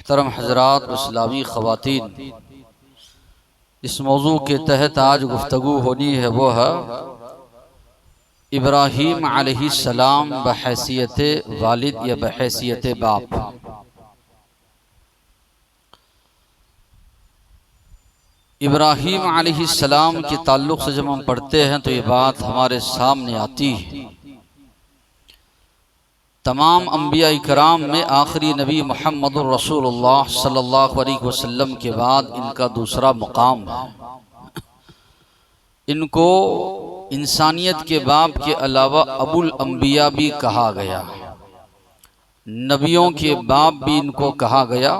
मोहतरम हजरात इस्लामी ख़वातीन, इस मौजू के तहत आज गुफ्तगू होनी है वो है इब्राहीम अलैहिस्सलाम बहैसियत वालिद या बहैसियत बाप। इब्राहीम अलैहिस्सलाम के ताल्लुक़ से जब हम पढ़ते हैं तो ये बात हमारे सामने आती है। तमाम अंबिया इकराम में आखिरी नबी मुहम्मदुर रसूलुल्लाह सल्लल्लाहु अलैहि वसल्लम के बाद इनका दूसरा मुकाम है। इनको इंसानियत के बाप के अलावा अबुल अंबिया भी कहा गया, नबियों के बाप भी इनको कहा गया।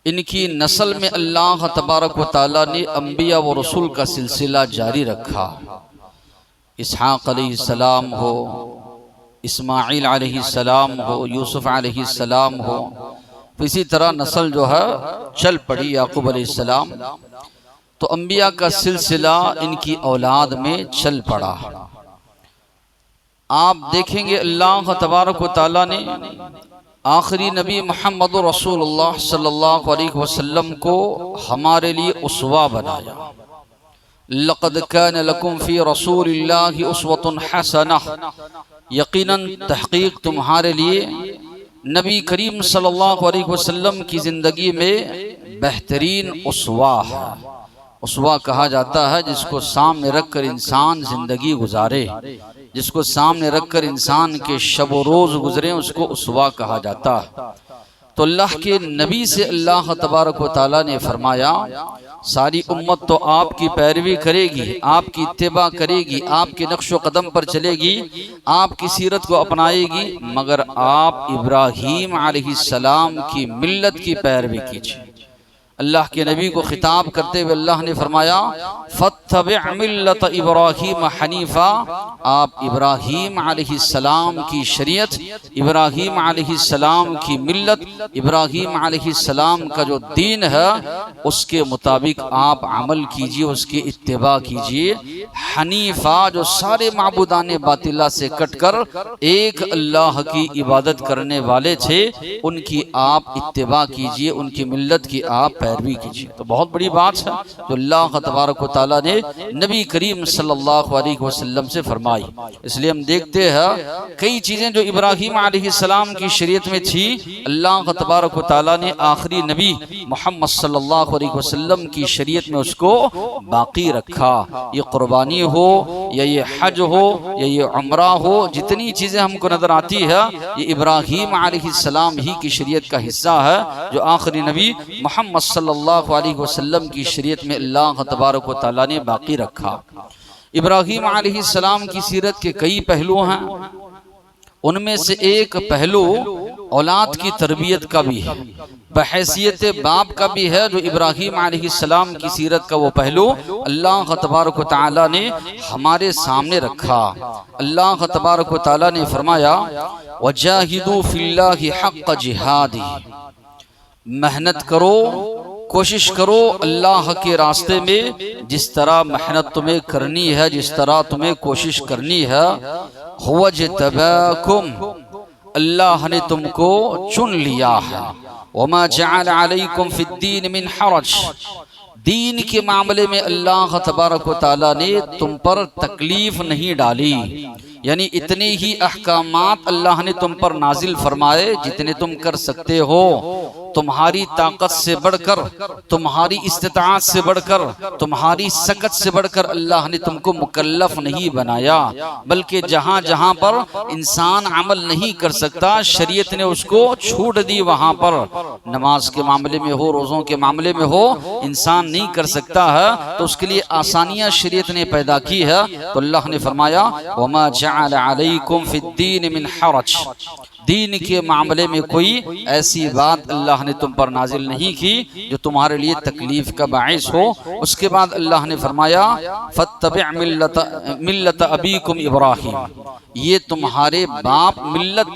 इनकी नस्ल में अल्लाह तबारक व तआला ने अंबिया व रसूल का सिलसिला जारी रखा। इसहाक़ अलैहिस्सलाम हो, इस्माइल अलैहिस्सलाम हो, यूसुफ अलैहिस्सलाम हो, तो इसी तरह नस्ल जो है चल पड़ी याकूब अलैहिस्सलाम। तो अंबिया का सिलसिला इनकी औलाद में चल पड़ा। आप देखेंगे अल्लाह तबारक व तआला ने आखिरी नबी मुहम्मद रसूलुल्लाह सल्लल्लाहु अलैहि वसल्लम को हमारे लिए उसवा बनाया। लक़द कान लकुम फ़ी रसूलिल्लाहि उस्वतुन हसनह, यकीनन तहक़ीक़ तुम्हारे लिए नबी करीम सल्लल्लाहु अलैहि वसल्लम की ज़िंदगी में बेहतरीन उसवा है। उसवा कहा जाता है जिसको सामने रखकर इंसान ज़िंदगी गुजारे, जिसको सामने रखकर इंसान के शब व रोज़ गुजरे, उसको उसवा कहा जाता है। तो अल्लाह के नबी से अल्लाह तबारक व तआला ने फरमाया सारी उम्मत तो आपकी पैरवी करेगी, आपकी इत्तिबा करेगी, आपके नक्शो कदम पर चलेगी, आपकी सीरत को अपनाएगी, मगर आप इब्राहीम अलैहिस्सलाम की मिल्लत की पैरवी कीजिए। अल्लाह के नबी को खिताब करते हुए अल्लाह ने फरमाया फत्तबि' मिल्लत इब्राहीम हनीफा, आप इब्राहीम अलैहिस्सलाम की शरीयत, इब्राहीम अलैहिस्सलाम की मिल्लत, इब्राहीम अलैहिस्सलाम का जो दीन है उसके मुताबिक आप अमल कीजिए, उसकी इत्तिबा कीजिए। हनीफा जो सारे माबूदाने बातिला से कटकर एक अल्लाह की इबादत करने वाले थे, उनकी आप इत्तिबा कीजिए, उनकी मिल्लत की आप पैरवी कीजिए। तो बहुत बड़ी बात है जो अल्लाह तबारक व तआला ने नबी करीम सल्लल्लाहु अलैहि वसल्लम से फरमाई। इसलिए हम देखते हैं कई चीज़ें जो इब्राहीम अलैहिस्सलाम की शरीयत में थी, अल्लाह तबारक व तआला ने आखिरी नबी मोहम्मद सल्लल्लाहु अलैहि वसल्लम की शरीयत में उसको बाकी रखा। ये कुर्बानी हो या ये हज हो या ये उम्रा हो, जितनी चीज़ें हमको नज़र आती है ये इब्राहीम अलैहिस्सलाम ही की शरीयत का हिस्सा है, जो आखिरी नबी मोहम्मद सल्लल्लाहु अलैहि वसल्लम की शरीयत में अल्लाह तबारक व तआला ने बाकी रखा। इब्राहीम अलैहिस्सलाम की सीरत के कई पहलू हैं, उनमें से एक पहलू औलाद की तरबियत का भी है, बहैसियत बाप का भी है, जो इब्राहीम अलैहिस्सलाम की सीरत का वो पहलू अल्लाह तबारक व तआला ने हमारे सामने रखा। अल्लाह तबारक व तआला ने फरमाया वजाहिदू फिल्लाहि हक़्क़ जिहादी, मेहनत करो, कोशिश करो अल्लाह के रास्ते में जिस तरह मेहनत तुम्हें करनी है, जिस तरह तुम्हें कोशिश करनी है। हुवज्तबाकुम, अल्लाह ने तुमको चुन लिया है। वमा जअल अलैकुम फिद्दीन मिन हरज, दीन के मामले में अल्लाह तबारक व तआला ने तुम पर तकलीफ नहीं डाली, यानी इतने ही अहकामात अल्लाह ने तुम पर नाजिल फरमाए जितने तुम कर सकते हो। तुम्हारी ताकत से बढ़कर, तुम्हारी इस्तिताअत से बढ़कर, तुम्हारी सकत से बढ़कर अल्लाह ने तुमको मुकल्लफ नहीं बनाया, बल्कि जहाँ जहाँ पर इंसान अमल नहीं कर सकता शरीयत ने उसको छूट दी। वहाँ पर नमाज के मामले में हो, रोज़ों के मामले में हो, इंसान नहीं कर सकता है तो उसके लिए आसानियाँ शरीयत ने पैदा की है। तो अल्लाह ने फरमाया वमा जअल अलैकुम फिद्दीन मिन हरज, दीन के मामले में कोई ऐसी बात अल्लाह ने तुम पर नाजिल नहीं की जो तुम्हारे लिए तकलीफ का बाइस हो। उसके बाद अल्लाह ने फरमाया फत्तबि' मिल्लत अबीकुम इब्राहीम, ये तुम्हारे बाप मिल्लत,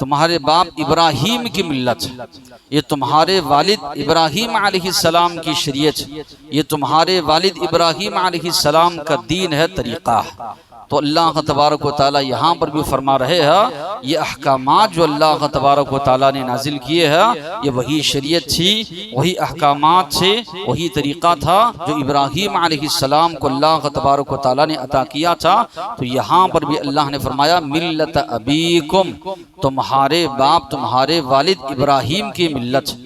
तुम्हारे बाप इब्राहीम की मिल्लत, ये तुम्हारे वालिद इब्राहीम अलैहिस्सलाम की शरीयत, ये तुम्हारे वालिद इब्राहीम अलैहिस्सलाम का दीन है, तरीक़ा है। तो अल्लाह तबारक व तआला यहाँ पर भी फरमा रहे हैं ये अहकामात जो अल्लाह तबारक व तआला ने नाजिल किए हैं ये वही शरीयत थी, वही अहकामात थे, वही तरीक़ा था जो इब्राहीम अलैहिस्सलाम को अल्लाह तबारक व तआला ने अता किया था। तो यहाँ पर भी अल्लाह ने फरमाया मिल्लत अबीकुम, तुम्हारे बाप तुम्हारे वालिद इब्राहीम की मिल्लत।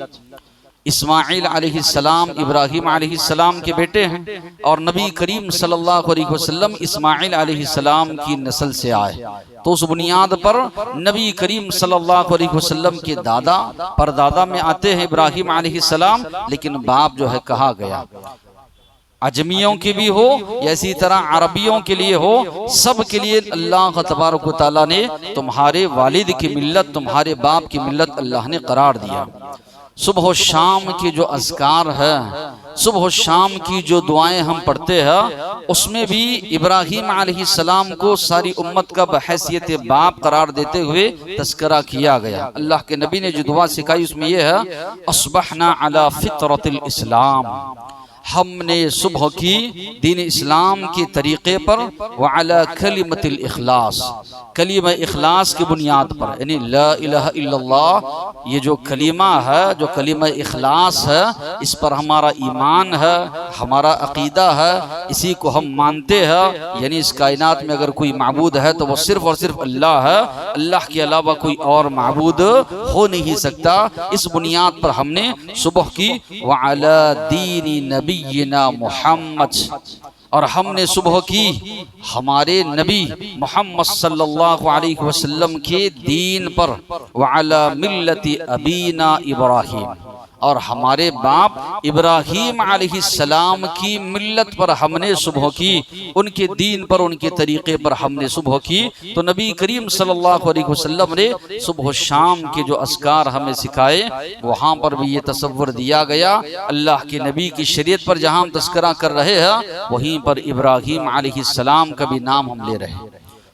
इस्माइल अलैहिस्सलाम इब्राहीम अलैहिस्सलाम के बेटे हैं और नबी करीम सल्लल्लाहु अलैहि वसल्लम इस्माइल अलैहिस्सलाम की नस्ल से आए। तो उस बुनियाद पर नबी करीम सल्लल्लाहु अलैहि वसल्लम के दादा परदादा में आते हैं इब्राहीम अलैहिस्सलाम, लेकिन बाप जो है कहा गया अजमियों के भी हो या इसी तरह अरबियों के लिए हो, सब के लिए अल्लाह तबारक व तआला ने तुम्हारे वालिद की मिल्लत तुम्हारे बाप की मिल्लत अल्लाह ने करार दिया। सुबह शाम के जो अज़कार है, सुबह शाम की जो दुआएं हम पढ़ते हैं, उसमें भी इब्राहीम अलैहिस्सलाम को सारी उम्मत का बहैसियत बाप करार देते हुए तस्करा किया गया। अल्लाह के नबी ने जो दुआ सिखाई उसमें यह है अस्बहना अला फितरतिल इस्लाम, हमने सुबह की दीन इस्लाम के तरीक़े पर व अला कलिमतिल इखलास, कलीमा इखलास की बुनियाद पर, यानी ला इलाहा इल्लल्लाह ये जो कलीमा है, जो कलीमा इखलास है, इस पर हमारा ईमान है, हमारा अकीदा है, इसी को हम मानते हैं। यानी इस कायनात में अगर कोई माबूद है तो वो सिर्फ और सिर्फ अल्लाह है, अल्लाह के अलावा कोई और माबूद हो नहीं सकता। इस बुनियाद पर हमने सुबह की व अला दीनी नबीना मुहम्मद, और हमने सुबह की हमारे नबी मोहम्मद सल्लल्लाहु अलैहि वसल्लम के दीन पर व अला मिल्लति अबीना इब्राहीम, और हमारे बाप इब्राहीम अलैहिस्सलाम की मिल्लत पर हमने सुबह की, उनके दीन पर उनके तरीक़े पर हमने सुबह की। तो नबी करीम सल्लल्लाहु अलैहि वसल्लम ने सुबह शाम के जो अस्कार हमें सिखाए, वहाँ पर भी ये तसव्वुर दिया गया। अल्लाह के नबी की शरीयत पर जहाँ हम तस्करा कर रहे हैं, वहीं पर इब्राहीम अलैहिस्सलाम का भी नाम हम ले रहे हैं।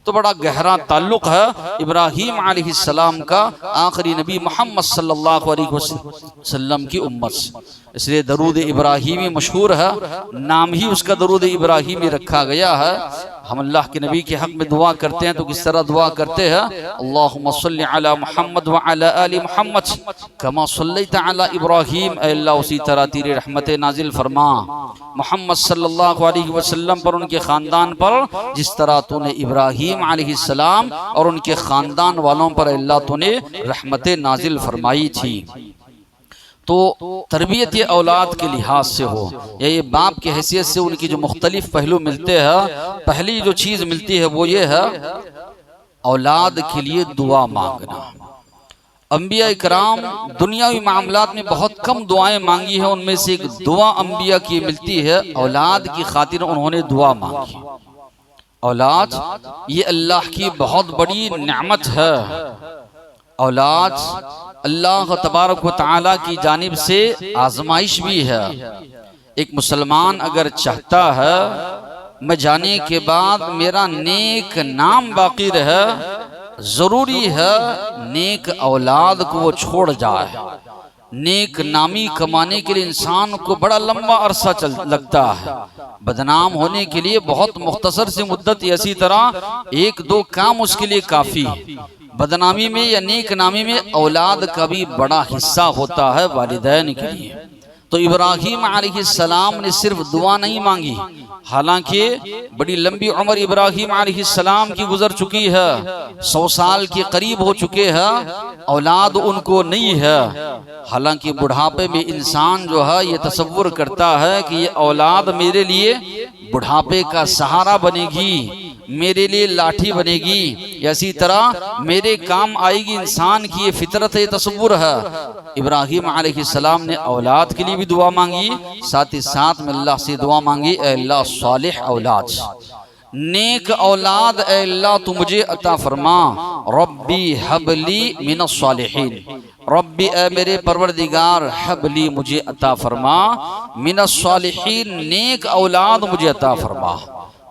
तो बड़ा गहरा ताल्लुक है इब्राहीम अलैहिस्सलाम का आखिरी नबी मोहम्मद सल्लल्लाहु अलैहि वसल्लम की उम्मत से। इसलिए दरूद इब्राहीमी मशहूर है, नाम ही उसका दरूद इब्राहीमी रखा गया है। हम अल्लाह के नबी के हक़ में दुआ करते हैं तो किस तरह दुआ करते हैं, अल्लाहुम्मा सल्लि अला मुहम्मद व अला आलि मुहम्मद कमा सल्लैता अला इब्राहीम, ऐ अल्लाह उसी तरह तेरी रहमत नाजिल फरमा मोहम्मद सल्लल्लाहु अलैहि वसल्लम पर, उनके ख़ानदान पर, जिस तरह तूने इब्राहीम अलैहिस्सलाम और उनके ख़ानदान वालों पर अल्लाह तूने रहमत नाजिल फरमाई थी। तो तरबियत ये औलाद के लिहाज से हो या ये बाप की हैसियत से उनकी जो मुख्तलिफ पहलू मिलते हैं, पहली जो चीज़ मिलती है वो ये है औलाद के लिए दुआ मांगना। अंबिया इकराम दुनियावी मामलात में बहुत कम दुआएं मांगी है, उनमें से एक दुआ अंबिया की मिलती है, औलाद की खातिर उन्होंने दुआ मांगी। औलाद ये अल्लाह की बहुत बड़ी नेमत है। औलाद अल्लाह तबारक व तआला की जानिब से आजमाइश भी है। एक मुसलमान अगर चाहता है मैं जाने के बाद मेरा नेक नाम बाकी रहे, जरूरी है नेक औलाद को वो छोड़ जाए। नेक नामी कमाने के लिए इंसान को बड़ा लंबा अरसा लगता है, बदनाम होने के लिए बहुत मुख्तसर सी मुद्दत, इसी तरह एक दो काम उसके लिए काफ़ी। बदनामी में या नेक नामी में औलाद का भी बड़ा हिस्सा होता है वालिदैन के लिए। तो इब्राहीम अलैहिस्सलाम ने सिर्फ दुआ नहीं मांगी, हालांकि बड़ी लंबी उम्र इब्राहीम अलैहिस्सलाम की गुजर चुकी है, 100 साल के करीब हो चुके हैं, औलाद उनको नहीं है। हालांकि बुढ़ापे में इंसान जो है ये तसव्वुर करता है कि ये औलाद मेरे लिए बुढ़ापे का सहारा बनेगी, मेरे लिए लाठी बनेगी, इसी तरह मेरे काम आएगी। इंसान की ये फितरत है, तसव्वुर है। इब्राहीम अलैहिस्सलाम ने औलाद के लिए भी दुआ मांगी, साथ ही साथ में अल्लाह से दुआ मांगी, ऐ अल्लाह सालिह औलाद, नेक औलाद ऐ अल्लाह तू मुझे अता फरमा। रब्बी हबली मिनस सालिहीन, रब्बी ए मेरे परवरदिगार, हबली मुझे अता फरमा, मिनस सालिहीन नेक औलाद मुझे अता फरमा।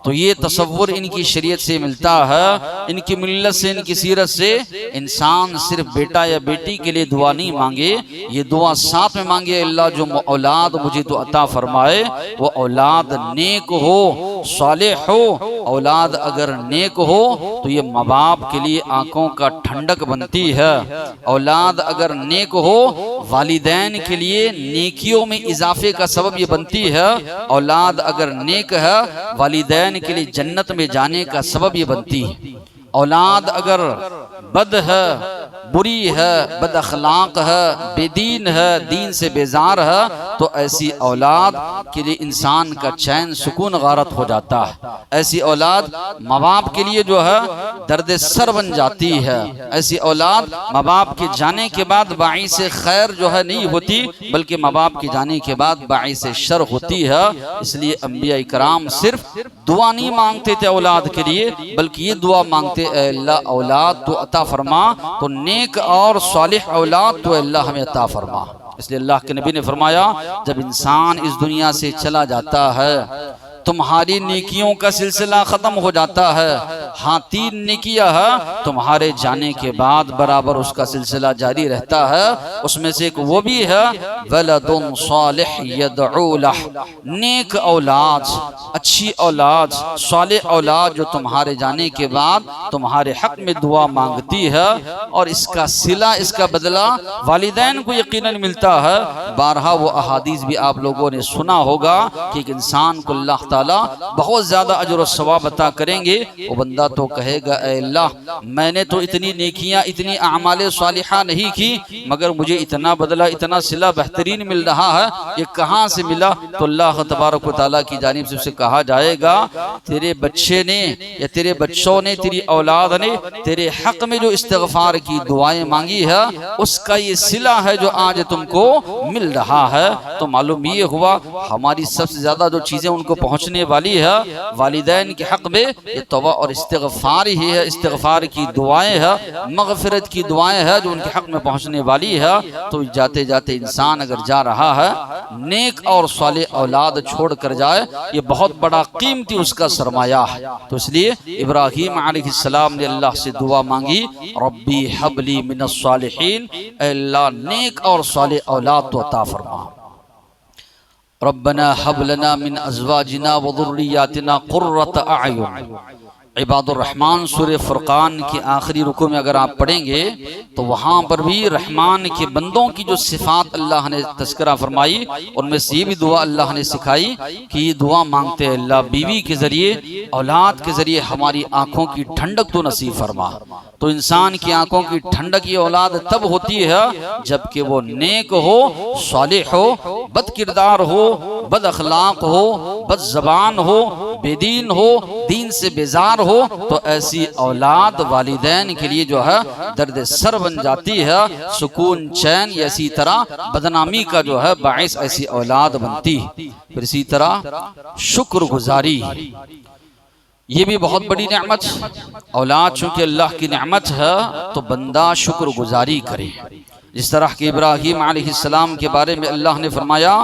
तो ये तसव्वुर इनकी शरीयत से मिलता है, इनकी मिल्लत से, इनकी सीरत से। इंसान सिर्फ बेटा या बेटी के लिए दुआ नहीं मांगे, ये दुआ साथ में मांगे, अल्लाह जो औलाद मुझे तो अता फरमाए वो औलाद नेक हो, सालिह हो, औलाद अगर नेक हो तो ये माँ बाप के लिए आंखों का ठंडक बनती है। औलाद अगर नेक हो वालिदैन के लिए नेकियों में इजाफे का सबब ये बनती है। औलाद अगर नेक है वालिदैन के लिए जन्नत में जाने का सबब ये बनती है। औलाद अगर बद है, बुरी है, बद अखलाक है, बेदीन है, दीन से बेजार है, तो ऐसी औलाद के लिए इंसान का चैन सुकून गारत हो जाता है। ऐसी औलाद माँ बाप के लिए जो है दर्द सर बन जाती है। ऐसी औलाद माँ बाप के जाने के बाद बाइस खैर जो है नहीं होती, बल्कि माँ बाप के जाने के बाद बाइस शर होती है। इसलिए अंबिया इकराम सिर्फ दुआ नहीं मांगते थे औलाद के लिए, बल्कि ये दुआ मांगते अल्लाह औलाद तो अता फरमा, तो नेक और सालिह औलाद तो अल्लाह हमें अता फरमा। इसलिए अल्लाह के नबी ने फरमाया जब इंसान इस दुनिया से चला जाता है तुम्हारी नेकियों का सिलसिला खत्म हो जाता है। हाँ, 3 नेकियां है तुम्हारे जाने के बाद बराबर उसका सिलसिला जारी रहता है। उसमें से एक वो भी है वलदुन सालिह यदउ लह, नेक औलाद, अच्छी औलाद, सालिह औलाद जो तुम्हारे जाने के बाद तुम्हारे हक में दुआ मांगती है। और इसका सिला, इसका बदला वालिदैन को यकीनन मिलता है। बारहा वो अहादीस भी आप लोगों ने सुना होगा कि एक इंसान को अल्लाह ताला बहुत ज्यादा अजर और सवाब अता करेंगे। वो बंदा तो कहेगा ऐ अल्लाह मैंने तो इतनी नेकियां, इतनी आमाले सालिहा नहीं की, मगर मुझे इतना बदला, इतना सिला बेहतरीन मिल रहा है, ये कहाँ से मिला? तो अल्लाह तबारक व तआला की जानिब से उसे कहा जाएगा तेरे बच्चे ने या तेरे बच्चों ने, तेरी औलाद ने तेरे हक में जो इस्तिग़फ़ार की दुआएं मांगी है उसका ये सिला है जो आज तुमको मिल रहा है। तो मालूम ये हुआ हमारी सबसे ज्यादा जो चीजें उनको पहुंचने वाली है वालिदैन के हक में ये तौबा और इस्तिग़फ़ार ही है। इस्तिग़फ़ार की दुआएं है, मग़फ़िरत की दुआएं है जो उनके हक में पहुंचने वाली है। तो जाते जाते इंसान अगर जा रहा है नेक और सालिह औलाद छोड़ कर जाए, ये बहुत बड़ा कीमती उसका सरमाया है। तो इसलिए इब्राहीम अलैहिस्सलाम ने अल्लाह से दुआ मांगी रब्बी हबली मिनस सालिहीन, अल्लाह नेक और सालिह औलाद तो अता फरमा। रब्बना हब लना मिन अज़वाजिना व ज़ुर्रिय्यातिना क़ुर्रत अअयुन। इबादुर रहमान सूरह फुरकान के आखिरी रुकू में अगर आप पढ़ेंगे तो वहाँ पर भी रहमान के बंदों की जो सिफात अल्लाह ने तज़किरा फरमाई, उनमें से ये भी दुआ अल्लाह ने सिखाई कि ये दुआ मांगते हैं अल्लाह बीवी के जरिए, औलाद के जरिए हमारी आँखों की ठंडक तो नसीब फरमा। तो इंसान की आंखों की ठंडक की औलाद तब होती है जबकि वो नेक हो, सालिह हो, बद किरदार हो, बद अखलाक हो, बद जबान हो, बेदीन हो, दीन से बेजार हो। तो ऐसी औलाद वालिदैन के लिए जो है दर्द सर बन जाती है, सुकून चैन। इसी तरह बदनामी का जो है बाइस ऐसी औलाद बनती। फिर इसी तरह शुक्रगुजारी, ये भी बहुत बड़ी नेमत। औलाद चूंकि अल्लाह की नेमत है तो बंदा शुक्रगुजारी करे। जिस तरह के इब्राहीम अलैहिस्सलाम के बारे में अल्लाह ने फरमाया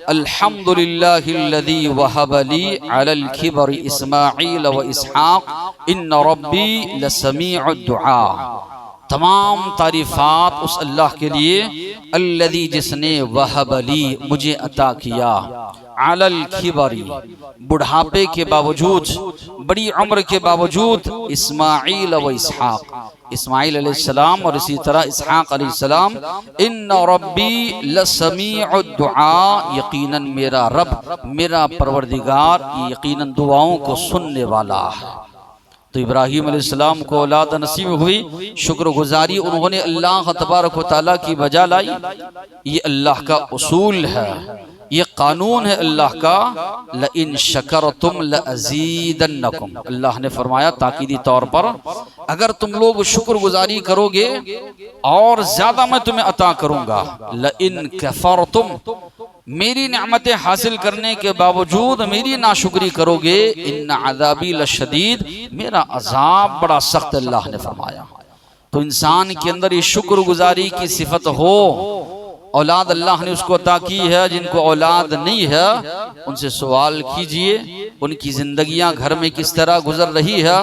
अल्हम्दुलिल्लाहिल्लज़ी वहब ली अलल किबरि इस्माईल व इसहाक इन्न रब्बी लसमीउद दुआ। तमाम तारीफात उस अल्लाह के लिए अल्लज़ी जिसने वहब ली मुझे अता किया, अलल खिबरी बुढ़ापे के बावजूद, बड़ी उम्र के बावजूद, इस्माईल व इसहाक, इस्माईल अलैहिस्सलाम और इसी तरह इसहाक अलैहिस्सलाम, इन्न रब्बी लसमीउद दुआ, यकीनन मेरा रब, मेरा परवरदिगार यकीनन दुआओं को सुनने वाला है। तो इब्राहीम अलैहिस्सलाम को औलाद नसीब हुई, शुक्रगुजारी उन्होंने अल्लाह तबारक व तआला की वजह लाई। ये अल्लाह का उसूल है, ये कानून है अल्लाह का, लइन शकरतुम लअज़ीदन्नकुम। अल्लाह ने फरमाया ताकीदी तौर पर अगर तुम लोग शुक्रगुजारी करोगे और ज्यादा मैं तुम्हें अता करूंगा। लइन कफरतुम, मेरी नेमतें हासिल करने के बावजूद मेरी नाशुक्री करोगे, इन्न अज़ाबी लशदीद, मेरा अजाब बड़ा सख्त, अल्लाह ने फरमाया। तो इंसान के अंदर ये शुक्रगुजारी की सिफत हो औलाद अल्लाह ने उसको अता की है। जिनको औलाद नहीं है उनसे सवाल कीजिए उनकी जिंदगियां घर में किस तरह गुजर रही है,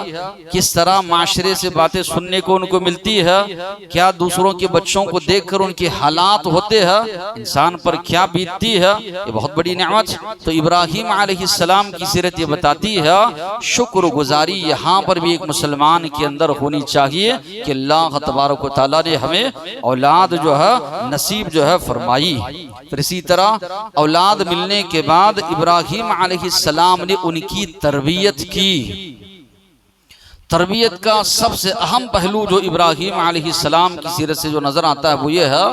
किस तरह माशरे से बातें सुनने को उनको मिलती है, क्या दूसरों के बच्चों को देखकर उनके हालात होते हैं, इंसान पर क्या बीतती है। ये बहुत बड़ी नेमत। तो इब्राहीम अलैहिस्सलाम की सीरत ये बताती है शुक्रगुजारी यहाँ पर भी एक मुसलमान के अंदर होनी चाहिए कि अल्लाह तबारक व तआला ने हमें औलाद जो है नसीब जो है फरमाई। फिर इसी तरह औलाद मिलने के बाद इब्राहीम अलैहिस्सलाम ने उनकी तरबियत की। तरबियत का सबसे अहम पहलू जो इब्राहीम अलैहिस्सलाम की सीरत से जो नजर आता है वो ये है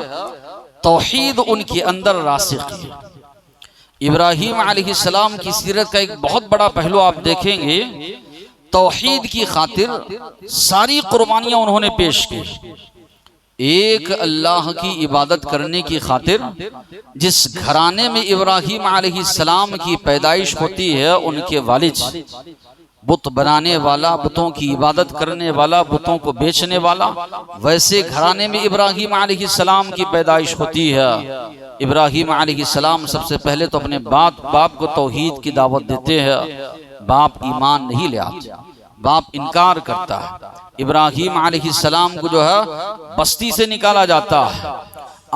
तौहीद उनके अंदर रासिख है। इब्राहीम अलैहिस्सलाम की सीरत का एक बहुत बड़ा पहलू आप देखेंगे, तौहीद की खातिर सारी कुर्बानियां उन्होंने पेश की। एक अल्लाह की इबादत करने की खातिर जिस घराने में इब्राहीम अलैहिस्सलाम की पैदाइश होती है, उनके वालिद बुत बनाने वाला, बुतों की इबादत करने वाला, बुतों को बेचने वाला, वैसे घराने में इब्राहीम अलैहिस्सलाम की पैदाइश होती है। इब्राहीम अलैहिस्सलाम सबसे पहले तो अपने बाप को तौहीद की दावत देते हैं। बाप ईमान नहीं ले आते, बाप इनकार करता है। इब्राहीम अलैहिस्सलाम को जो है बस्ती से निकाला जाता है,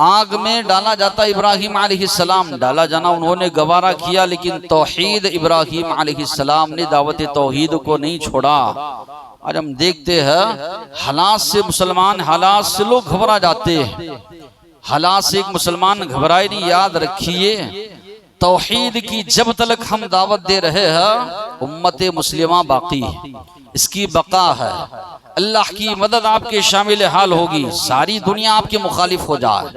आग में डाला जाता। इब्राहीम अलैहिस्सलाम डाला जाना उन्होंने गवारा किया, लेकिन तौहीद इब्राहीम अलैहिस्सलाम ने दावत तौहीद को नहीं छोड़ा। आज हम देखते हैं हालात से मुसलमान, हालात से लोग घबरा जाते हैं। हालात से एक मुसलमान घबराए नहीं। याद रखिए तौहीद की जब तक हम दावत दे रहे हैं उम्मत मुस्लिमा बाकी है, इसकी बका है। अल्लाह की मदद आपके शामिल हाल होगी। सारी दुनिया आपके मुखालिफ हो जाए,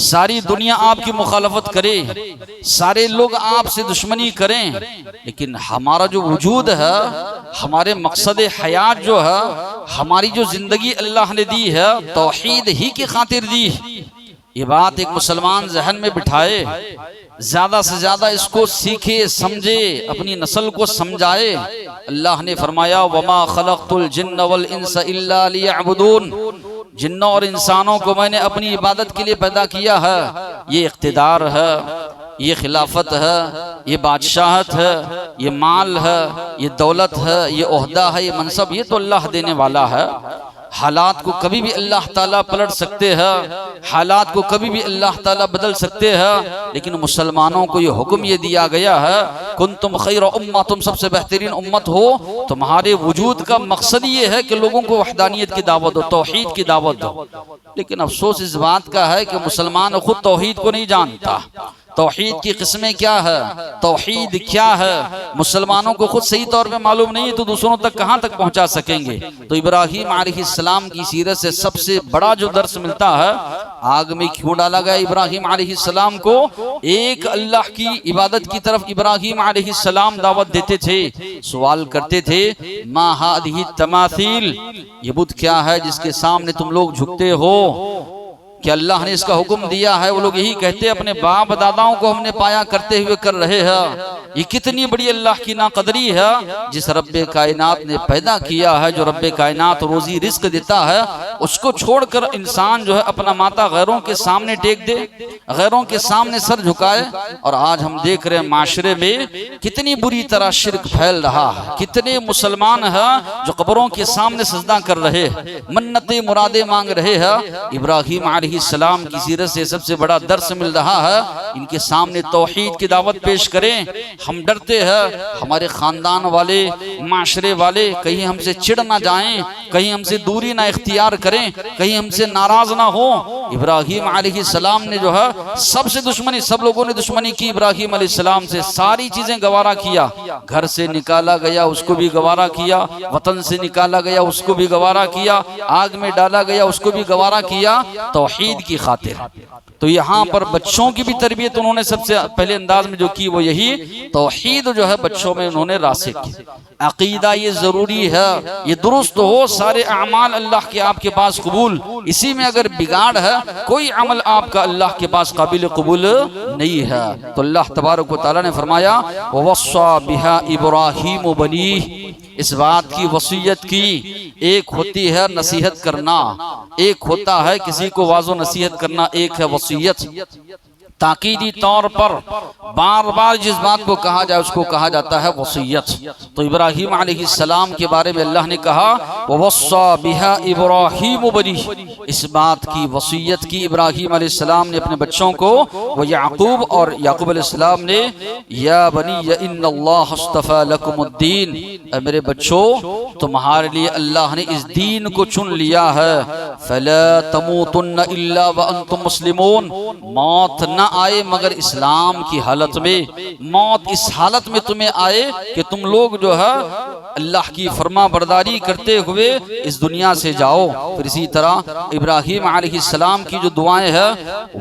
सारी दुनिया आपकी मुखालफत करे, सारे लोग आपसे दुश्मनी करें, लेकिन हमारा जो वजूद है, हमारे मकसद हयात जो है, हमारी जो जिंदगी अल्लाह ने दी है तौहीद ही की खातिर दी। ये बात एक मुसलमान जहन में बिठाए, ज्यादा से ज्यादा इसको सीखे, समझे, अपनी नस्ल को समझाए। अल्लाह ने फरमाया वमा खलक़तुल जिन्न वल इंस इल्ला लियअबुदून, जिन्नों और इंसानों को मैंने अपनी इबादत के लिए पैदा किया है। ये इख्तिदार है, ये खिलाफत है, ये बादशाहत है, ये माल है, ये दौलत है, ये ओहदा है, ये मनसब, ये तो अल्लाह देने वाला है। हालात को कभी भी अल्लाह ताला पलट सकते हैं, हालात को कभी भी अल्लाह ताला बदल सकते हैं, लेकिन मुसलमानों को ये हुक्म ये दिया गया है कुंतुम खैर उम्मा, तुम सबसे बेहतरीन उम्मत हो। तुम्हारे वजूद का मकसद ये है कि लोगों को वहदानियत की दावत दो, तौहीद की दावत दो। लेकिन अफसोस इस बात का है कि मुसलमान खुद तौहीद को नहीं जानता। तौहीद की किस्में क्या है, तौहीद क्या है, मुसलमानों को खुद सही तौर पे मालूम नहीं है, तो दूसरों तक कहां तक पहुंचा सकेंगे। तो इब्राहीम अलैहिस्सलाम की सीरत से सबसे बड़ा जो दर्स मिलता है, आग में क्यों डाला गया इब्राहीम अलैहिस्सलाम को? एक अल्लाह की इबादत की तरफ इब्राहीम अलैहिस्सलाम दावत देते थे। सवाल करते थे मा हादिही तमासील, ये बुत क्या है जिसके सामने तुम लोग झुकते हो? कि अल्लाह ने इसका हुक्म दिया है। वो लोग यही कहते हैं अपने बाप दादाओं को हमने पाया करते हुए कर रहे हैं। ये कितनी बड़ी अल्लाह की नाकदरी है, जिस रब्बे कायनात ने पैदा किया है, जो रब्बे कायनात रोजी रिस्क देता है, उसको छोड़कर इंसान जो है अपना माथा गैरों के सामने टेक दे, गैरों के सामने सर झुकाए। और आज हम देख रहे हैं माशरे में कितनी बुरी तरह शिर्क फैल रहा है। कितने मुसलमान हैं जो कब्रों के सामने सजदा कर रहे हैं, मन्नतें मुरादे मांग रहे हैं। इब्राहीम अलैहिस्सलाम की सीरत से सबसे बड़ा दर्स मिल रहा है, इनके सामने तौहीद की दावत पेश करें। हम डरते हैं हमारे खानदान वाले, माशरे वाले कहीं हमसे चिढ़ ना जाएं, कहीं हमसे दूरी ना इख्तियार करें, कहीं हमसे नाराज ना हो। इब्राहीम अलैहिस्सलाम ने जो है सबसे दुश्मनी, सब लोगों ने दुश्मनी की इब्राहीम अलैहिस्सलाम से, सारी चीजें गवारा किया। घर से निकाला गया उसको भी गवारा किया, वतन से निकाला गया उसको भी गवारा किया, आग में डाला गया उसको भी गवारा किया तौहीद की खातिर। तो यहाँ पर बच्चों की भी तरबियत उन्होंने सबसे पहले अंदाज में जो की वो यही तौहीद जो है बच्चों में उन्होंने रासिख की। अकीदा ये जरूरी है, ये दुरुस्त हो, सारे अमाल अल्लाह के आपके पास कबूल। इसी में अगर बिगाड़ है, कोई अमल आपका अल्लाह के पास काबिल कबूल नहीं है। तो अल्लाह तबारक व तआला ने फरमाया वस्सा बिहा इब्राहीम बनी, इस बात की वसीयत की एक होती है नसीहत करना, एक होता है किसी को वाजो नसीहत करना, एक है वसीयत। ताकीदी तौर पर बार बार जिस बात को कहा जाए उसको कहा जाता है वसीयत। तो इब्राहीम अलैहिस्सलाम के बारे में अल्लाह ने कहा वस्सा बिहा इब्राहीम बनी, इस बात की वसीयत की इब्राहीम अलैहिस्सलाम ने अपने बच्चों को, वो याकूब और याकूब अलैहिस्सलाम ने, या बनी इन्नल्लाह अस्तफा लकुमुद्दीन, मेरे बच्चों तुम्हारे लिए अल्लाह ने इस दीन को चुन लिया है, फला तमूतुन्न इल्ला व अंतुम मुस्लिमून, मौत न आए मगर इस्लाम की हालत में, मौत इस हालत में तुम्हें आए कि तुम लोग जो है अल्लाह की फरमा बरदारी करते हुए इस दुनिया से जाओ। फिर इसी तरह इब्राहीम अलैहिस्सलाम की जो दुआएं हैं,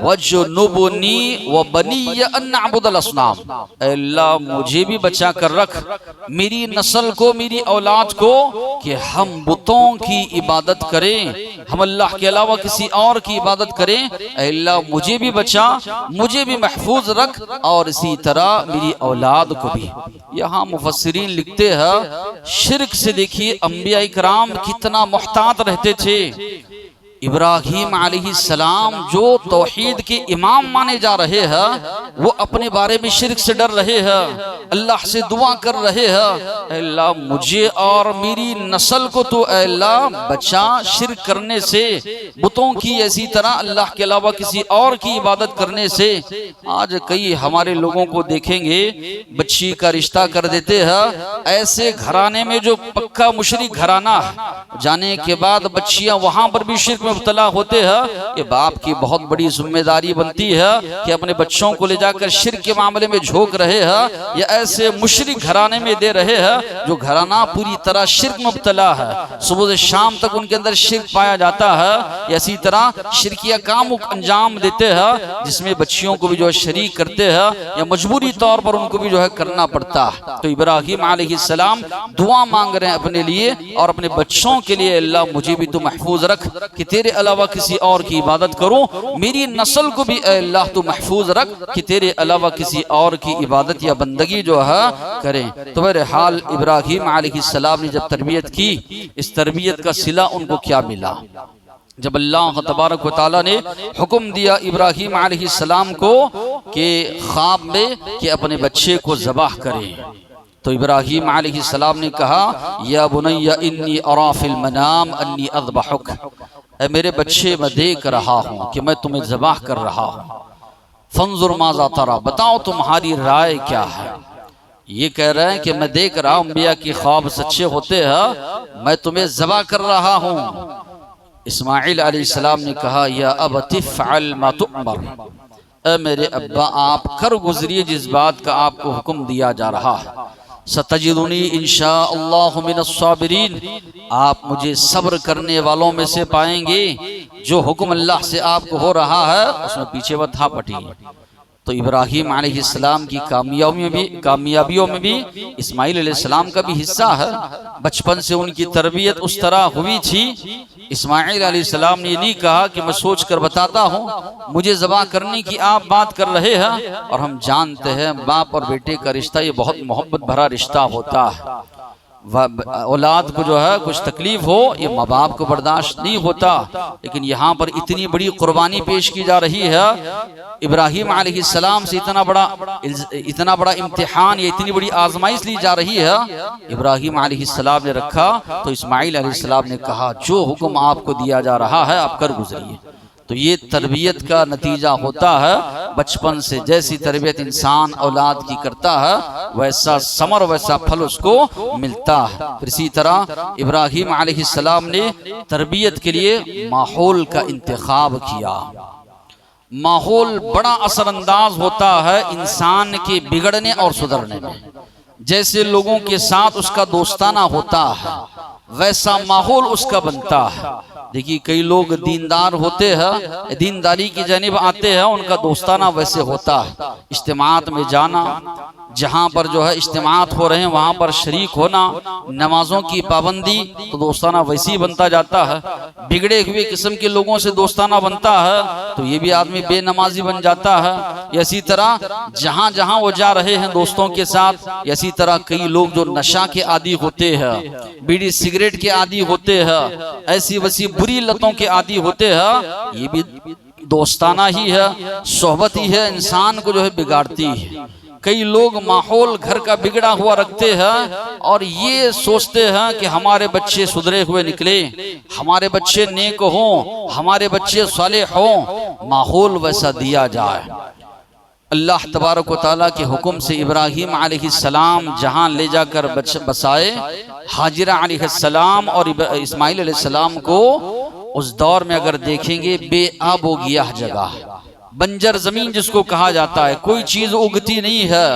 वज्नुबनी व बनी अन नअबुदल असनाम, अल्लाह मुझे भी बचा कर रख, मेरी नस्ल को, मेरी औलाद को, कि हम बुतों की इबादत करें, हम अल्लाह के अलावा किसी और की इबादत करें। अल्लाह मुझे भी बचा, मुझे भी महफूज रख, और इसी तरह मेरी औलाद को भी। यहाँ मुफस्सिरीन लिखते हैं शिर्क से देखिए अंबिया इकराम कितना मुहतात रहते थे। इब्राहीम अलैहिस्सलाम जो तौहीद के इमाम माने जा रहे हैं, वो अपने बारे में शिर्क से डर रहे हैं, अल्लाह से दुआ कर रहे हैं, अल्लाह मुझे और मेरी नस्ल को तो अल्लाह बचा शिर्क करने से, बुतों की, इसी तरह अल्लाह के अलावा किसी और की इबादत करने से। आज कई हमारे लोगों को देखेंगे बच्ची का रिश्ता कर देते हैं ऐसे घराने में जो पक्का मुशरिक घराना है, जाने के बाद बच्चियां वहां पर भी शिर्क मुब्तला होते हैं। ये बाप की बहुत बड़ी जिम्मेदारी बनती है कि अपने बच्चों को ले जाकर शिर्क के मामले में झोंक रहे हैं, या ऐसे मुशरिक घराने में दे रहे हैं जो घराना पूरी तरह शिर्क मुब्तला है, सुबह से शाम तक उनके अंदर शिर्क पाया जाता है। इसी तरह शिरकिया काम अंजाम देते हैं जिसमें बच्चियों को भी जो है शरीक करते हैं, या मजबूरी तौर पर उनको भी जो है करना पड़ता है। तो इब्राहीम अलैहिस्सलाम दुआ मांग रहे हैं अपने लिए और अपने बच्चों के लिए, अल्लाह मुझे भी तू महफूज रख कि तेरे अलावा किसी और की इबादत करूं, मेरी नस्ल को भी अल्लाह तू महफूज रख कि तेरे अलावा किसी और की इबादत या बंदगी जो है करें। तो बहरहाल इब्राहीम अलैहिस्सलाम ने जब तरबियत की, इस तरबियत का सिला उनको क्या मिला? जब अल्लाह तबारक व तआला ने हुक्म दिया इब्राहीम अलैहिस्सलाम को कि ख्वाब में कि अपने बच्चे को ज़बाह करें, तो इब्राहीम अलैहिस्सलाम ने कहा या बुनैया इन्नी अरा फिल मनाम अन्नी अज़बहुक, मेरे बच्चे मैं देख रहा हूँ कि मैं तुम्हें ज़बाह कर रहा हूँ, फंजुर माज़ा तरा, बताओ तुम्हारी राय क्या है। ये कह रहे हैं कि मैं देख रहा हूँ अंबिया की ख्वाब सच्चे होते हैं, मैं तुम्हें ज़बाह कर रहा हूँ। इस्माइल अलैहिस्सलाम ने कहा या अबति फ़अल मा तुअमर, मेरे अब्बा आप कर गुजरिए जिस बात का आपको हुक्म दिया जा रहा है, सतजिदुनी इंशाअल्लाहु मिनस्साबिरीन, आप मुझे सब्र करने वालों में से पाएंगे। जो हुक्म अल्लाह से आपको हो रहा है उसमें पीछे वह था पटी। तो इब्राहीम अलैहिस्सलाम की कामयाबियों में भी इस्माइल अलैहिस्सलाम का भी हिस्सा है। बचपन से उनकी तरबियत उस तरह हुई थी। इस्माइल अलैहिस्सलाम ने नहीं कहा कि मैं सोच कर बताता हूँ, मुझे ज़बाह करने की आप बात कर रहे हैं। और हम जानते हैं बाप और बेटे का रिश्ता ये बहुत मोहब्बत भरा रिश्ता होता है। औलाद को जो है कुछ तकलीफ हो ये माँ बाप को बर्दाश्त नहीं होता, लेकिन यहाँ पर इतनी बड़ी कुर्बानी पेश की जा रही है। इब्राहीम अलैहिस्सलाम से इतना बड़ा इम्तिहान या इतनी बड़ी आजमाइश ली जा रही है, इब्राहीम अलैहिस्सलाम ने रखा तो इस्माइल अलैहिस्सलाम ने कहा जो हुक्म आपको दिया जा रहा है आप कर गुजरिए। तो ये तरबियत का नतीजा होता है। बचपन से जैसी तरबियत इंसान औलाद की करता है वैसा समर वैसा फल उसको मिलता है। फिर इसी तरह इब्राहीम अलैहिस्सलाम ने तरबियत के लिए माहौल का इंतखाब किया। माहौल बड़ा असरअंदाज होता है इंसान के बिगड़ने और सुधरने में। जैसे लोगों के साथ उसका दोस्ताना होता है वैसा माहौल उसका बनता है। देखिए कई लोग दीनदार होते हैं, दीनदारी की जानिब आते हैं, उनका दोस्ताना वैसे होता है। इज्तिमात में जाना, जहाँ पर जो है इज्तिमात हो रहे हैं वहाँ पर शरीक होना, नमाजों की पाबंदी, तो दोस्ताना वैसे ही बनता जाता है। बिगड़े हुए किस्म के लोगों से दोस्ताना बनता है तो ये भी आदमी बेनमाजी बन जाता है। इसी तरह जहाँ जहाँ वो जा रहे हैं दोस्तों के साथ, इसी तरह कई लोग जो नशा के आदी होते हैं, बीड़ी सिगरेट सिगरेट के आदी होते हैं, ऐसी वैसी बुरी लतों के आदी होते हैं, ये भी दोस्ताना ही है, सोहबत ही है, इंसान को जो है बिगाड़ती है। कई लोग माहौल घर का बिगड़ा हुआ रखते हैं और ये सोचते हैं कि हमारे बच्चे सुधरे हुए निकले, हमारे बच्चे नेक हों, हमारे बच्चे सालेह हों, माहौल वैसा दिया जाए। अल्लाह तबारक व तआला के हुक्म से इब्राहीम अलैहिस्सलाम जहां ले जाकर बसाए, हाजिरा अलैहिस्सलाम और इस्माइल अलैहिस्सलाम को उस दौर में अगर देखेंगे बेआब हो गया जगह, बंजर जमीन जिसको कहा जाता है, कोई चीज उगती नहीं है,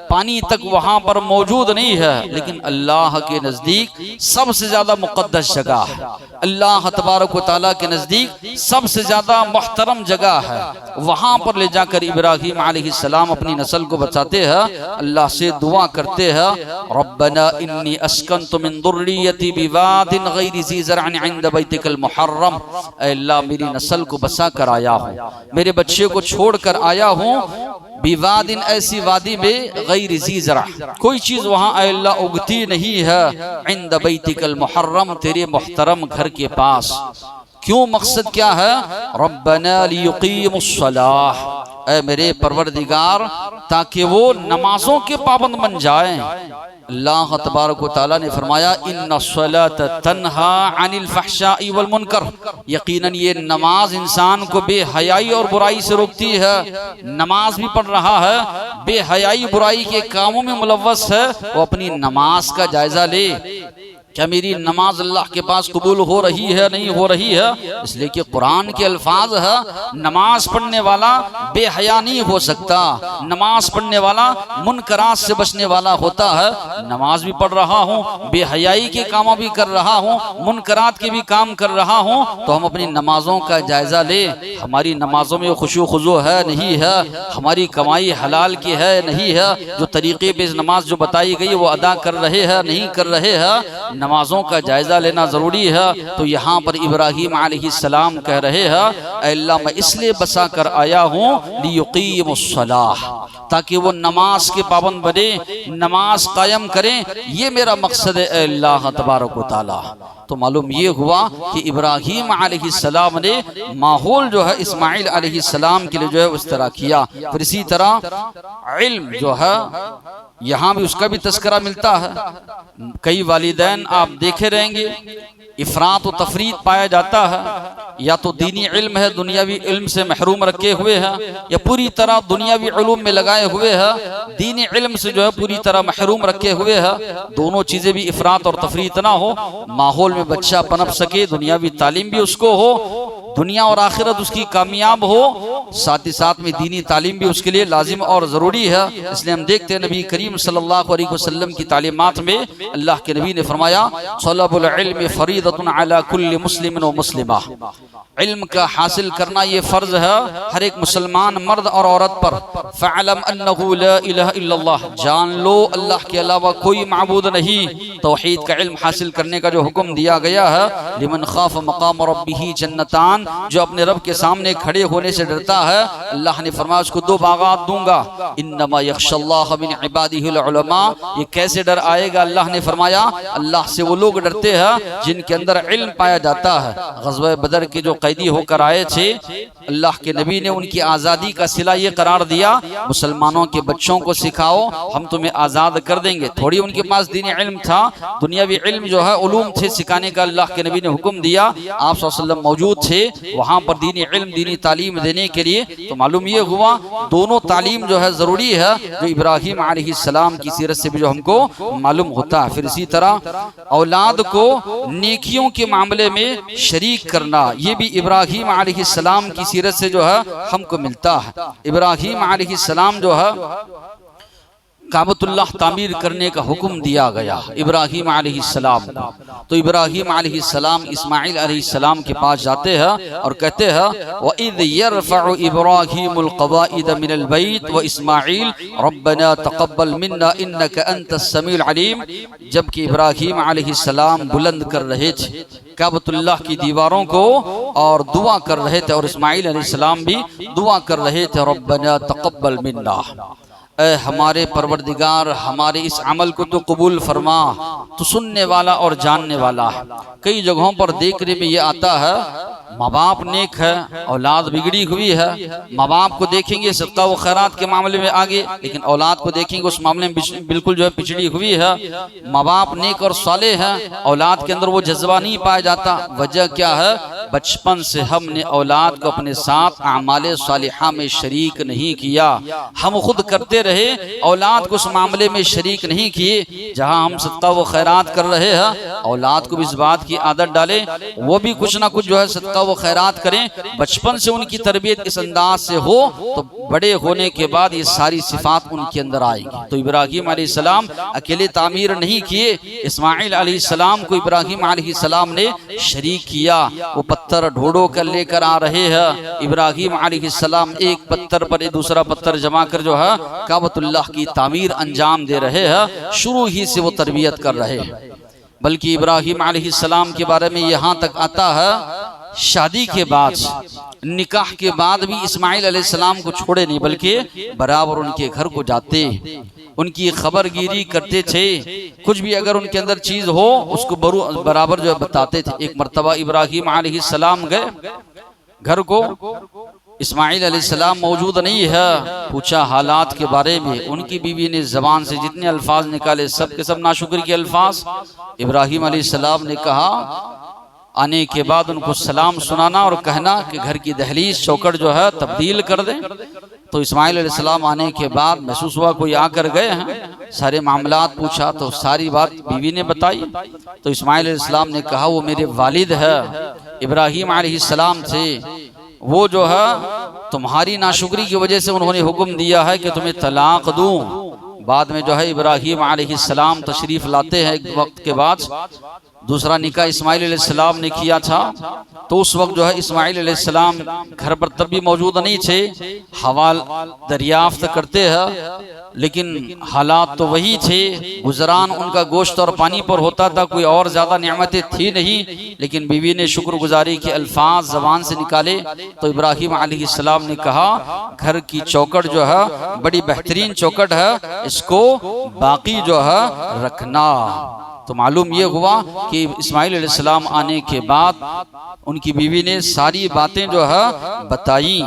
पानी तक वहां पर मौजूद नहीं है, लेकिन अल्लाह के नजदीक सबसे ज्यादा मुकद्दस जगह है, अल्लाह तबारक व तआला के नजदीक सबसे ज्यादा मुहतरम जगह है। वहां पर ले जाकर इब्राहीम अलैहिस्सलाम अपनी नस्ल को बचाते हैं, अल्लाह से दुआ करते हैं, रब्बना इन्नी अस्कन्तु मिन दुर्रियती बिवादिन गैरि ज़ी ज़रअन इंद बैतिकल मुहर्रम, ऐ अल्लाह मेरी नस्ल को बसा कर आया हूँ, मेरे बच्चे को छोड़कर आया हूँ, बिवादिन ऐसी वादी में गैर ज़ी ज़रा, कोई चीज वहां ऐ अल्लाह उगती नहीं है, इंद बैतिकल मुहर्रम, तेरे मुहतरम घर के पास। क्यों, मकसद क्या है? रब्बना लियुकीमुस्सलाह, ऐ मेरे परवरदिगार ताकि वो नमाजों के पाबंद बन जाएं। अल्लाह तबारक व तआला ने फरमाया इन्नस्सलात तन्हा अनिल फहशाई वल मुनकर, यकीनन ये नमाज इंसान को बेहयाई और बुराई से रोकती है। नमाज भी पढ़ रहा है, बेहयाई बुराई के कामों में मुलव्वस है, वो अपनी नमाज का जायजा ले, क्या मेरी नमाज अल्लाह के पास कबूल हो रही है, नहीं हो रही है? इसलिए कि कुरान के अल्फाज है, नमाज पढ़ने वाला बेहया नहीं हो सकता, नमाज पढ़ने वाला मुनकरात से बचने वाला होता है। नमाज भी पढ़ रहा हूँ, बेहयाई के काम भी कर रहा हूँ, मुनकरात के भी काम कर रहा हूँ, तो हम अपनी नमाजों का जायजा ले, हमारी नमाजों में खुशू खुजू है, नहीं है? हमारी कमाई हलाल की है, नहीं है? जो तरीके पे नमाज जो बताई गई वो अदा कर रहे हैं, नहीं कर रहे हैं? नमाजों का जायजा लेना जरूरी है। तो यहाँ पर इब्राहीम अलैहिस्सलाम कह रहे हैं, अल्लाह मैं इसलिए बसा कर आया हूँ लियुकीमुस्सलाह, ताकि वो नमाज के पाबंद बने, नमाज कायम करें, ये मेरा मकसद है अल्लाह तबारक व तआला। तो मालूम ये हुआ कि इब्राहीम अलैहिस्सलाम ने माहौल जो है इस्माइल अलैहिस्सलाम के लिए जो है उस तरह किया। फिर इसी तरह इल्म जो है यहाँ भी उसका भी तस्करा मिलता है। कई वालिदैन आप देखे रहेंगे इफरात व तफरीत पाया जाता है, या तो दीनी इल्म है दुनियावी इल्म से महरूम रखे हुए हैं, या पूरी तरह दुनियावी उलूम में लगाए हुए हैं, दीनी इल्म से जो है पूरी तरह महरूम रखे हुए हैं। दोनों चीजें भी इफरात और तफरीत ना हो, माहौल में बच्चा पनप सके, दुनियावी तालीम भी उसको हो, दुनिया और आखिरत उसकी कामयाब हो, साथ ही साथ में दीनी तालीम भी उसके लिए लाजिम और ज़रूरी है। इसलिए हम देखते हैं नबी करीम सल्लल्लाहु अलैहि वसल्लम की तालीमात में अल्लाह के नबी ने फरमाया तलबुल इल्म फरीदतुन अला कुल्ली मुस्लिमिन व मुस्लिमा, इल्म का हासिल करना ये फ़र्ज है हर एक मुसलमान मर्द और औरत पर। फ़अलम अन्नहु ला इलाहा इल्लल्लाह, जान लो अल्लाह के अलावा कोई माबूद नहीं। तौहीद का इल्म हासिल करने का जो हुक्म दिया गया है, लिमन खाफ मकाम रब्बिही जन्नतान, जो अपने रब के सामने खड़े होने से डरता है, अल्लाह ने फरमाया उसको 2 बागात दूंगा। इन्नमा यख्शल्लाह मिन इबादिहिल उलमा, ये कैसे डर आएगा? अल्लाह ने फरमाया अल्लाह से वो लोग डरते हैं जिनके अंदर इल्म पाया जाता है। ग़ज़वा बदर के जो कैदी होकर आए थे, अल्लाह के नबी ने उनकी आज़ादी का सिला ये करार दिया, मुसलमानों के बच्चों को सिखाओ, हम तुम्हें आज़ाद कर देंगे। थोड़ी उनके पास दीनी इल्म था, दुनियावी इल्म जो है उलूम थे सिखाने का, अल्लाह के नबी ने हुक्म दिया, आप सल्लल्लाहु अलैहि वसल्लम मौजूद थे वहाँ पर दीनी इल्म दीनी तालीम देने के लिए। तो मालूम ये हुआ दोनों तालीम जो है ज़रूरी है, जो इब्राहीम अलैहिस्सलाम की सीरत से भी जो हमको मालूम होता है। फिर इसी तरह औलाद को नेकियों के मामले में शरीक करना, ये भी इब्राहीम अलैहिस्सलाम की सीरत से जो है हमको मिलता है। इब्राहीम अलैहिस्सलाम जो है काबतुल्लाह तामीर करने का हुक्म दिया गया इब्राहीम अलैहिस्सलाम को। तो इब्राहीम अलैहिस्सलाम इस्माइल अलैहिस्सलाम के पास जाते हैं और कहते हैं व इज़ यरफ़उ इब्राहीमुल क़वाइद मिनल बैत व इस्माइल रब्बना तक़ब्बल मिन्ना इन्नका अंतस समीउल अलीम। जबकि इब्राहीम अलैहिस्सलाम बुलंद कर रहे थे काबतुल्लाह की दीवारों को और दुआ कर रहे थे, और इस्माइल अलैहिस्सलाम भी दुआ कर रहे थे रब्बना तक़ब्बल मिन्ना, ए हमारे परवरदिगार हमारे इस अमल को तो कबूल फरमा, तो सुनने वाला और जानने वाला है। कई जगहों पर देखने में ये आता है माँ बाप नेक है, औलाद बिगड़ी हुई है। माँ बाप को देखेंगे सदका व खैरात के मामले में आगे, लेकिन औलाद को देखेंगे उस मामले में बिल्कुल जो है पिछड़ी हुई है। माँ बाप नेक और साले हैं, औलाद के अंदर वो जज्बा नहीं पाया जाता। वजह क्या है? बचपन से हमने औलाद को अपने साथ आमाले सालिहा में शरीक नहीं किया। हम खुद करते रहे, औलाद को उस मामले में शरीक नहीं किए। जहाँ हम सदका व खैरात कर रहे हैं, औलाद को भी इस बात की आदत डालें, वो भी कुछ ना कुछ जो है सदका व खैरात करें। बचपन से उनकी तरबियत इस अंदाज से हो तो बड़े होने के बाद ये सारी सिफात उनके अंदर आएगी। तो इब्राहीम अलैहिस्सलाम अकेले तामीर नहीं किए, इस्माइल अलैहिस्सलाम को इब्राहीम अलैहिस्सलाम ने शरीक किया। वो पत्थर ढोड़ो कर लेकर आ रहे हैं। इब्राहीम अलैहिस्सलाम एक पत्थर पर दूसरा पत्थर जमा कर जो है काबतुल्लाह की तामीर अंजाम दे रहे हैं। शुरू ही से वो तरबियत कर रहे हैं। बल्कि इब्राहीम अलैहिस्सलाम के बारे में यहाँ तक आता है, शादी के बाद निकाह के बाद भी इस्माइल अलैहिस्सलाम को छोड़े नहीं, बल्कि बराबर उनके घर को जाते, उनकी खबरगिरी करते थे। कुछ भी अगर उनके अंदर चीज हो उसको बराबर जो है बताते थे। एक मर्तबा इब्राहीम अलैहिस्सलाम गए घर को, इस्माइल अलैहिस्सलाम मौजूद नहीं है। पूछा हालात के बारे में, उनकी बीवी ने जबान से जितने अल्फाज निकाले सब के सब नाशुक्र के अल्फाज। इब्राहीम अलैहिस्सलाम ने कहा, आने के बाद उनको सलाम सुनाना और कहना कि घर की दहलीज चौकट जो है तब्दील कर दें। तो इस्माइल अलैहिस्सलाम आने के बाद महसूस हुआ कोई आकर गए हैं, सारे मामलात पूछा तो सारी बात बीवी ने बताई। तो इस्माइल अलैहिस्सलाम ने कहा वो मेरे वालिद है, इब्राहीम अलैहिस्सलाम थे, वो जो है तुम्हारी नाशुक्री की वजह से उन्होंने हुक्म दिया है कि तुम्हें तलाक दूं। बाद में जो है इब्राहीम अलैहिस्सलाम तशरीफ लाते हैं, एक वक्त के बाद दूसरा निकाह इस्माइल अलैहिस्सलाम ने किया था। तो उस वक्त जो है इस्माइल अलैहिस्सलाम घर पर तब भी मौजूद नहीं थे, हवाल दरियाफ्त करते हैं, लेकिन हालात तो वही थे। गुजरान उनका गोश्त और पानी पर होता था, कोई और ज्यादा नेमतें थी नहीं। लेकिन बीवी ने शुक्रगुजारी के अल्फाज जबान से निकाले तो इब्राहीम अलैहिस्सलाम ने कहा घर की चौकट जो है बड़ी बेहतरीन चौकट है, इसको बाकी जो है रखना। तो मालूम ये हुआ कि इस्माइल अलैहिस्सलाम आने के बाद उनकी बीवी ने सारी बातें जो है बताई।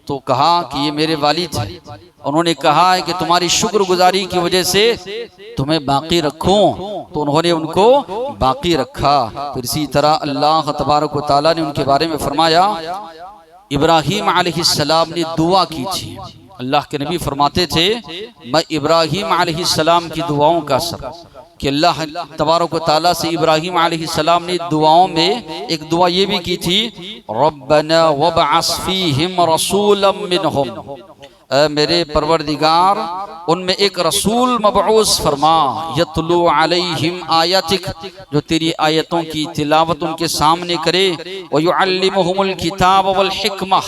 तो कहा कि ये मेरे वालिद थे, उन्होंने कहा है कि तुम्हारी शुक्रगुजारी की वजह से तुम्हें बाकी रखूं, तो उन्होंने उनको बाकी रखा। फिर इसी तरह अल्लाह तबारक व तआला ने उनके बारे में फरमाया, इब्राहीम अलैहिस्सलाम ने दुआ की थी। अल्लाह के नबी फरमाते थे, मैं इब्राहीम अलैहिस्सलाम की दुआओं का असर कि अल्लाह तबारक व तआला से इब्राहीम अलैहिस्सलाम ने दुआओं में एक दुआ ये भी की थी, रब्बना वबअस फीहिम रसूलन मिनहुम, मेरे परवरदिगार उनमें एक रसूल मबऊस फरमा, यतलू अलैहिम आयातिक, जो तेरी आयतों की तिलावत उनके सामने करे, व युअल्लिमुहुमुल किताब वल हिकमा,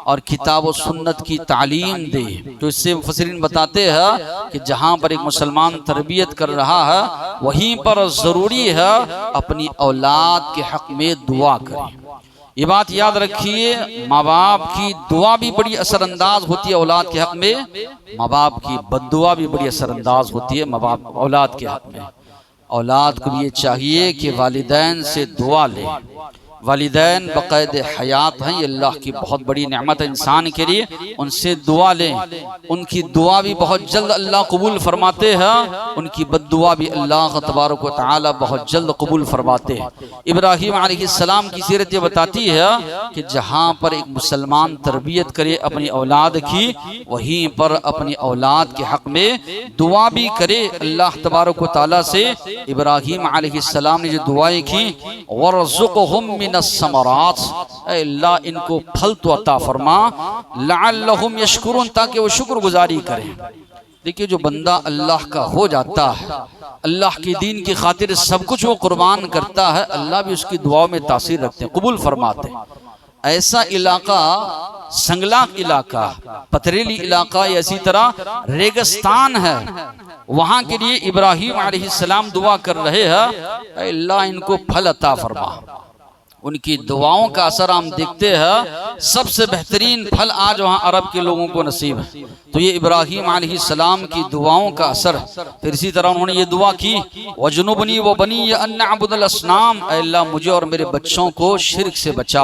और किताब और सुन्नत की तालीम दे। तो इससे मुफस्सिरीन बताते हैं कि जहाँ पर एक मुसलमान तरबियत कर रहा है वहीं पर ज़रूरी है अपनी औलाद के हक़ में दुआ करें। ये बात याद रखिए, माँ बाप की दुआ भी बड़ी असरअंदाज होती है औलाद के हक़ में, माँ बाप की बद्दुआ भी बड़ी असरअंदाज होती है माँ बाप औलाद के हक़ में। औलाद को ये चाहिए कि वालिदैन से दुआ ले। वालिदैन बक़ैद हयात हैं, ये अल्लाह की बहुत बड़ी नेमत है इंसान के लिए, उनसे दुआ लें। उनकी दुआ भी बहुत जल्द अल्लाह कबूल फरमाते हैं, उनकी बद्दुआ भी अल्लाह तबारक व तआला बहुत जल्द कबूल फरमाते हैं। इब्राहीम अलैहिस्सलाम की सीरत ये बताती है कि जहाँ पर एक मुसलमान तरबियत करे अपनी औलाद की, वहीं पर अपनी औलाद के हक़ में दुआ भी करे अल्लाह तबारक व तआला से। इब्राहीम अलैहिस्सलाम ने जो दुआएं की, वरज़ुक़हुम समरात, अल्लाह इनको फल तो अता फरमा, लअल्लहुम यशकुरून, ताकि वो शुक्रगुजारी करें। देखिए जो बंदा अल्लाह का हो जाता है, अल्लाह के दीन की खातिर सब कुछ वो कुर्बान करता है, अल्लाह भी उसकी दुआओं में तासीर रखते हैं, कबूल फरमाते हैं। ऐसा इलाका संगलाक इलाका, पथरीली इलाका, इसी तरह रेगिस्तान है, वहां के लिए इब्राहीम अलैहिस्सलाम दुआ कर रहे हैं, अल्लाह इनको फल अता फरमा। उनकी दुआओं का असर हम देखते हैं। सबसे बेहतरीन फल आज वहाँ अरब के लोगों को नसीब है। तो ये इब्राहीम अलैहिस्सलाम की दुआओं का असर। फिर इसी तरह उन्होंने ये दुआ की, वजनुबनी व बनी अन नअबुदल असनाम, अल्लाह मुझे और मेरे बच्चों को शिर्क से बचा।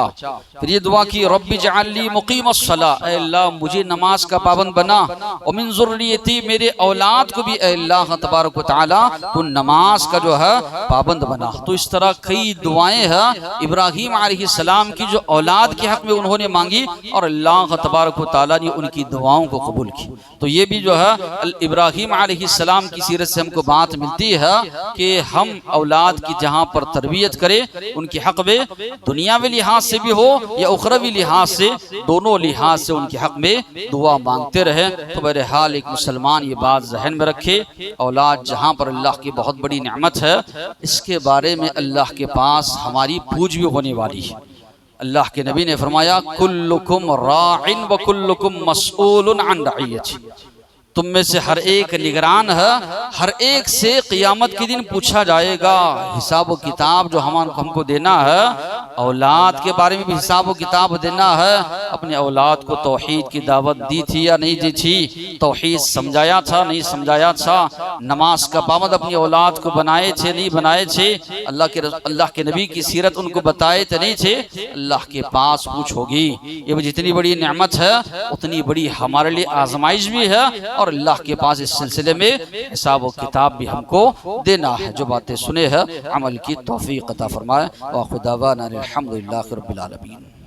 फिर ये दुआ की, रब्बी जअल्ली मुकीमस्सला, अल्लाह मुझे नमाज का पाबंद बना, और मिन ज़ुर्रियती, मेरे औलाद को भी अल्लाह तबारक व तआला तो नमाज का जो है पाबंद बना। तो इस तरह कई दुआएं हैं इब्राहीम अलैहिस्सलाम की जो औलाद के हक में उन्होंने मांगी, और अल्लाह तबारक व तआला ने उनकी दुआओं को कबूल की। तो ये भी जो है इब्राहीम अलैहिस्सलाम की सीरत से हमको बात मिलती है कि हम औलाद की जहाँ पर तरबियत करें, उनके हक में दुनियावी लिहाज से भी हो या उखरवी लिहाज से, दोनों लिहाज से उनके हक में दुआ मांगते रहे। तो बहरहाल एक मुसलमान ये बात जहन में रखे, औलाद जहाँ पर अल्लाह की बहुत बड़ी नेमत है, इसके बारे में अल्लाह के पास हमारी पूछ भी होने वाली है। अल्लाह के नबी ने फरमाया, कुल्लुकुम राइन व कुल्लुकुम मसऊलुन अन रइयती, तुम में से हर एक निगरान है, हर एक से क़ियामत के दिन पूछा जाएगा। हिसाब व किताब जो हमको देना है, औलाद के बारे में भी हिसाब व किताब देना है। अपने औलाद को तौहीद की दावत दी थी या नहीं दी थी, तौहीद समझाया था नहीं समझाया था, नमाज का पाबंद अपनी औलाद को बनाए थे नहीं बनाए थे, अल्लाह के नबी की सीरत उनको बताए थे नहीं थे। अल्लाह के पास पूछ होगी। ये भी जितनी बड़ी नेमत है उतनी बड़ी हमारे लिए आजमाइश भी है, और अल्लाह के पास इस सिलसिले में हिसाब व किताब भी हमको देना है। जो बातें सुने हैं अमल की तौफीक अता फरमाए। व खुदावाना अल्हम्दुलिल्लाहि रब्बिल आलमीन।